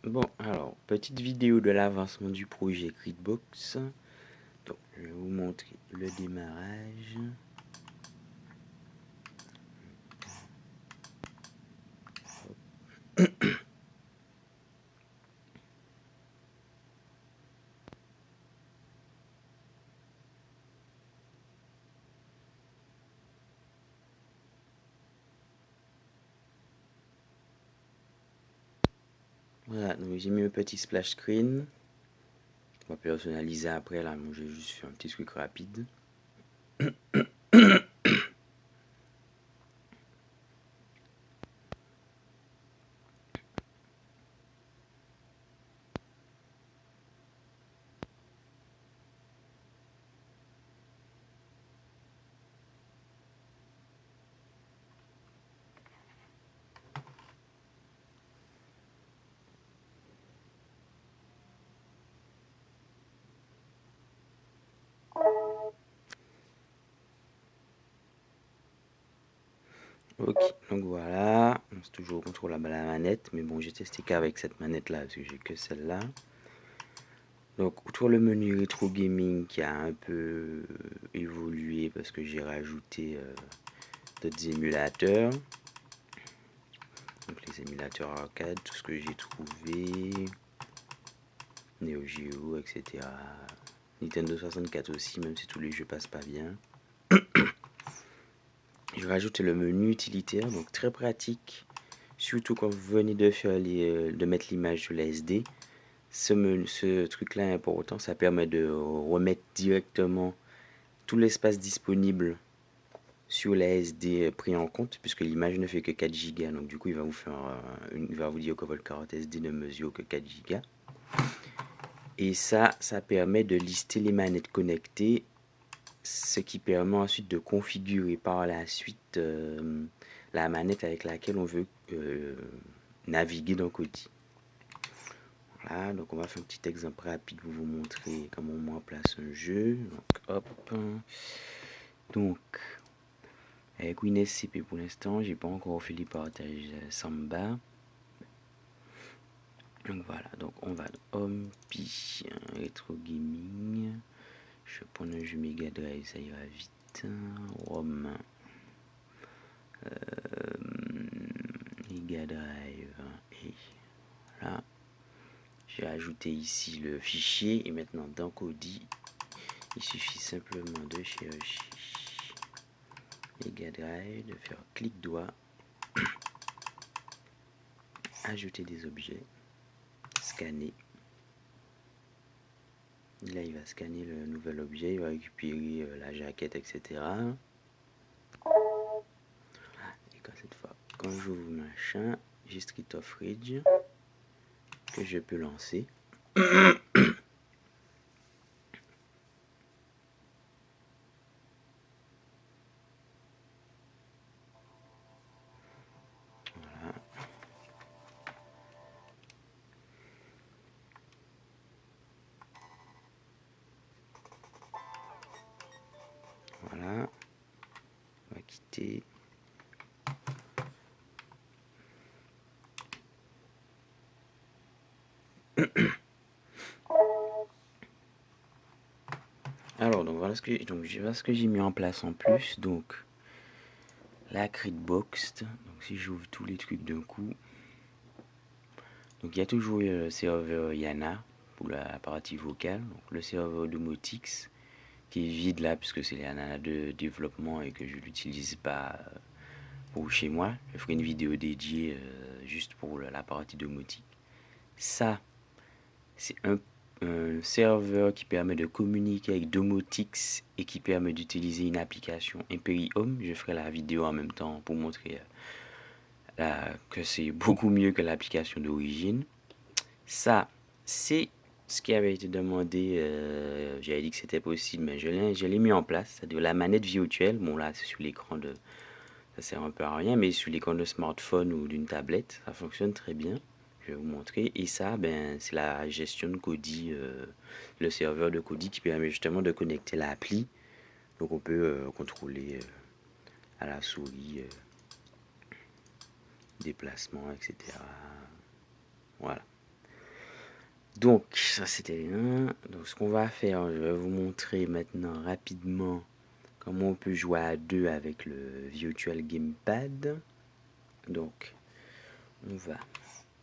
Bon, alors, petite vidéo de l'avancement du projet Gridbox. Donc, je vais vous montrer le démarrage. Voilà, donc j'ai mis un petit splash screen. On va personnaliser après, là, moi j'ai juste fait un petit truc rapide. Ok, donc voilà, c'est toujours contrôle à la manette, mais bon, j'ai testé qu'avec cette manette là, parce que j'ai que celle-là. Donc, outre le menu rétro gaming qui a un peu évolué parce que j'ai rajouté d'autres émulateurs. Donc, les émulateurs arcade, tout ce que j'ai trouvé, Neo Geo, etc. Nintendo 64 aussi, même si tous les jeux passent pas bien. Je rajoute le menu utilitaire, donc très pratique, surtout quand vous venez de faire de mettre l'image sur la SD. Ce truc-là est important, ça permet de remettre directement tout l'espace disponible sur la SD pris en compte, puisque l'image ne fait que 4 Go, donc du coup il va vous faire il va vous dire que votre carte SD ne mesure que 4 Go. Et ça permet de lister les manettes connectées, ce qui permet ensuite de configurer par la suite la manette avec laquelle on veut naviguer dans Kodi. Voilà, donc on va faire un petit exemple rapide pour vous montrer comment on met en place un jeu. Donc hop. Donc avec WinSCP pour l'instant, j'ai pas encore fait les partages Samba. Donc voilà, donc on va dans Home, Pi, Retro Gaming. Je vais prendre un jeu Mega Drive, ça ira vite. ROM, Mega Drive, et voilà. J'ai ajouté ici le fichier et maintenant dans Kodi, il suffit simplement de chercher Mega Drive, de faire clic droit, ajouter des objets, scanner. Là, il va scanner le nouvel objet, il va récupérer la jaquette, etc. Et cette fois, quand j'ouvre machin, j'ai Street of Rage que je peux lancer. Voilà. Voilà. On va quitter. Alors, donc voilà ce que j'ai mis en place en plus. Donc, la Gridbox. Donc, si j'ouvre tous les trucs d'un coup. Donc, il y a toujours le serveur Yana pour la partie vocale. Donc, le serveur Domotix qui est vide là, puisque c'est Yana de développement et que je l'utilise pas pour chez moi. Je ferai une vidéo dédiée juste pour la partie domotique. Ça, c'est un serveur qui permet de communiquer avec Domotix et qui permet d'utiliser une application Imperium. Je ferai la vidéo en même temps pour montrer que c'est beaucoup mieux que l'application d'origine. Ça, c'est ce qui avait été demandé. J'avais dit que c'était possible, mais je l'ai mis en place. C'est-à-dire la manette virtuelle. Bon, là, c'est sur l'écran de. Ça sert un peu à rien, mais sur l'écran de smartphone ou d'une tablette, ça fonctionne très bien. Je vais vous montrer. Et ça, ben, c'est la gestion de Kodi, le serveur de Kodi qui permet justement de connecter l'appli. Donc on peut contrôler à la souris déplacement, etc. Voilà. Donc ça c'était un. Donc ce qu'on va faire, je vais vous montrer maintenant rapidement comment on peut jouer à deux avec le Virtual Gamepad. Donc on va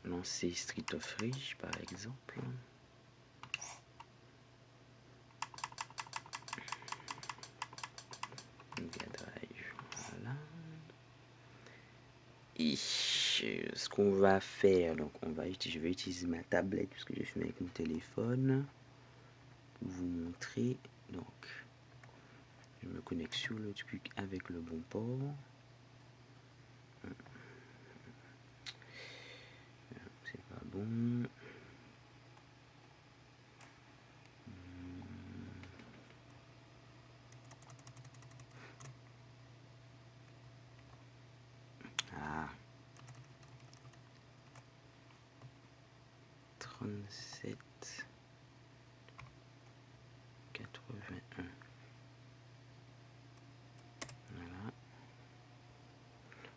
lancer Street of Rage par exemple. Media Drive, voilà. Et ce qu'on va faire, donc je vais utiliser ma tablette puisque je filme avec mon téléphone pour vous montrer. Donc je me connecte sur le truc avec le bon port. C'est pas bon. Ah. 37 81. Voilà.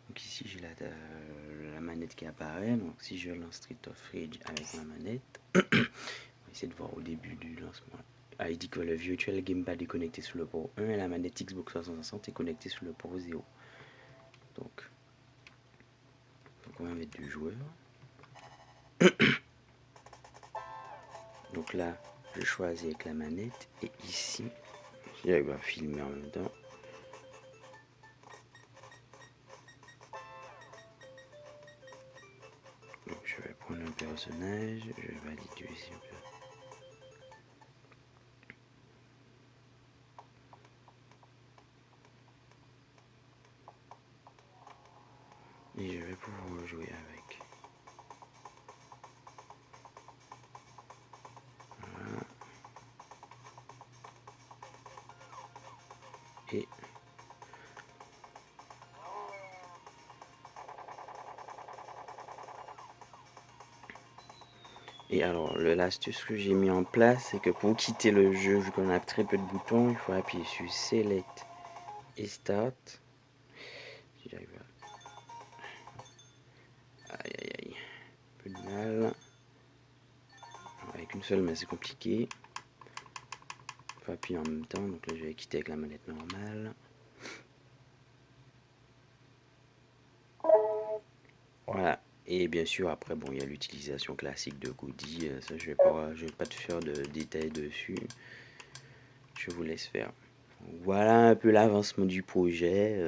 Donc ici j'ai la manette qui apparaît. Donc si je lance Street of Rage avec ma manette, on va essayer de voir au début du lancement. Ah, il dit que le Virtual Gamepad est connecté sur le port 1 et la manette Xbox 360 est connectée sur le port 0. Donc on va mettre deux joueurs. Donc là, je choisis avec la manette et ici, j'arrive à filmer en même temps. Donc je vais prendre un personnage, je vais valider ici un peu. Et je vais pouvoir jouer avec. Voilà. Et alors, l'astuce que j'ai mis en place, c'est que pour quitter le jeu, vu qu'on a très peu de boutons, il faut appuyer sur Select et Start. Si j'arrive à... Aïe aïe aïe, un peu de mal. Avec une seule main, c'est compliqué. Il faut appuyer en même temps, donc là je vais quitter avec la manette normale. Voilà. Et bien sûr, après, bon, il y a l'utilisation classique de Goody. Ça, je vais pas te faire de détails dessus. Je vous laisse faire. Voilà un peu l'avancement du projet.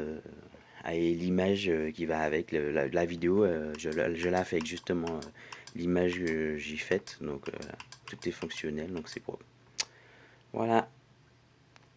Et l'image qui va avec la vidéo, je la fais avec justement l'image que j'ai faite. Donc, tout est fonctionnel, donc c'est propre. Voilà.